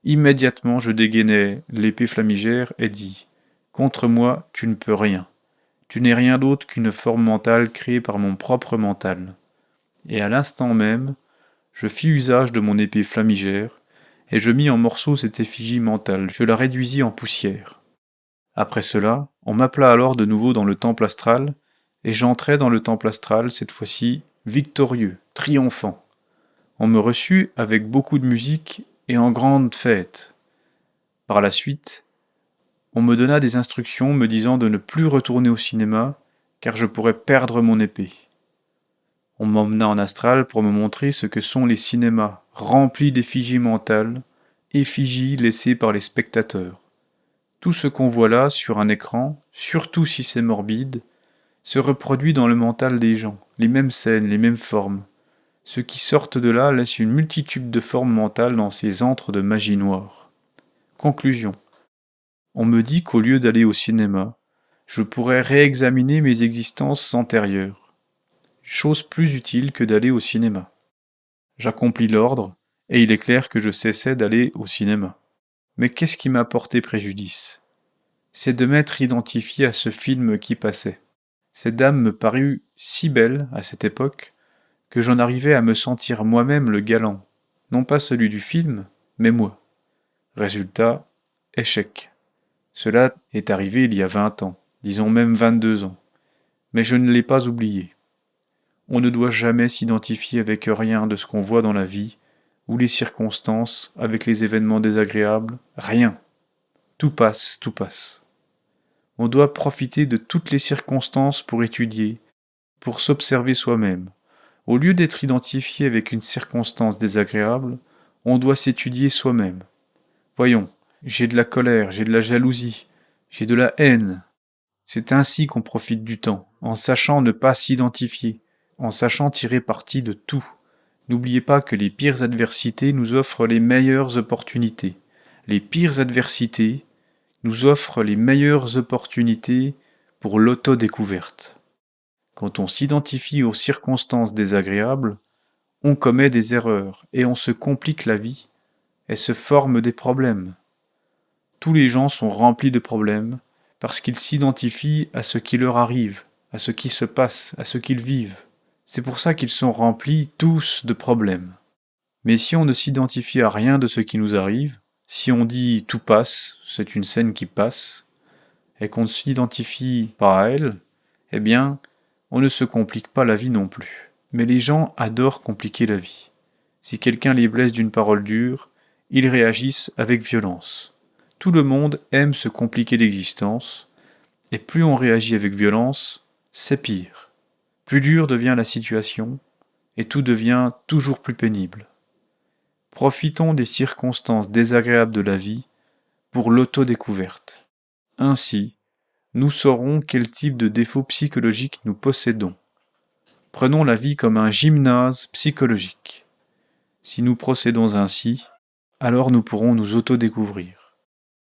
Speaker 1: Immédiatement, je dégainai l'épée flamigère et dis « Contre moi, tu ne peux rien. Tu n'es rien d'autre qu'une forme mentale créée par mon propre mental. » Et à l'instant même, je fis usage de mon épée flamigère, et je mis en morceaux cette effigie mentale, je la réduisis en poussière. Après cela, on m'appela alors de nouveau dans le temple astral, et j'entrai dans le temple astral, cette fois-ci, victorieux, triomphant. On me reçut avec beaucoup de musique et en grande fête. Par la suite, on me donna des instructions me disant de ne plus retourner au cinéma, car je pourrais perdre mon épée. On m'emmena en astral pour me montrer ce que sont les cinémas, remplis d'effigies mentales, effigies laissées par les spectateurs. Tout ce qu'on voit là, sur un écran, surtout si c'est morbide, se reproduit dans le mental des gens, les mêmes scènes, les mêmes formes. Ceux qui sortent de là laissent une multitude de formes mentales dans ces antres de magie noire. Conclusion. On me dit qu'au lieu d'aller au cinéma, je pourrais réexaminer mes existences antérieures. Chose plus utile que d'aller au cinéma. J'accomplis l'ordre, et il est clair que je cessais d'aller au cinéma. Mais qu'est-ce qui m'a porté préjudice? C'est de m'être identifié à ce film qui passait. Cette dame me parut si belle à cette époque que j'en arrivais à me sentir moi-même le galant, non pas celui du film, mais moi. Résultat, échec. Cela est arrivé il y a 20 ans, disons même 22 ans, mais je ne l'ai pas oublié. On ne doit jamais s'identifier avec rien de ce qu'on voit dans la vie, ou les circonstances, avec les événements désagréables, rien. Tout passe, tout passe. On doit profiter de toutes les circonstances pour étudier, pour s'observer soi-même. Au lieu d'être identifié avec une circonstance désagréable, on doit s'étudier soi-même. Voyons, j'ai de la colère, j'ai de la jalousie, j'ai de la haine. C'est ainsi qu'on profite du temps, en sachant ne pas s'identifier, en sachant tirer parti de tout. N'oubliez pas que les pires adversités nous offrent les meilleures opportunités. Les pires adversités nous offrent les meilleures opportunités pour l'autodécouverte. Quand on s'identifie aux circonstances désagréables, on commet des erreurs et on se complique la vie et se forme des problèmes. Tous les gens sont remplis de problèmes parce qu'ils s'identifient à ce qui leur arrive, à ce qui se passe, à ce qu'ils vivent. C'est pour ça qu'ils sont remplis tous de problèmes. Mais si on ne s'identifie à rien de ce qui nous arrive, si on dit « tout passe », c'est une scène qui passe, et qu'on ne s'identifie pas à elle, eh bien, on ne se complique pas la vie non plus. Mais les gens adorent compliquer la vie. Si quelqu'un les blesse d'une parole dure, ils réagissent avec violence. Tout le monde aime se compliquer l'existence, et plus on réagit avec violence, c'est pire. Plus dure devient la situation, et tout devient toujours plus pénible. Profitons des circonstances désagréables de la vie pour l'autodécouverte. Ainsi, nous saurons quel type de défauts psychologiques nous possédons. Prenons la vie comme un gymnase psychologique. Si nous procédons ainsi, alors nous pourrons nous autodécouvrir.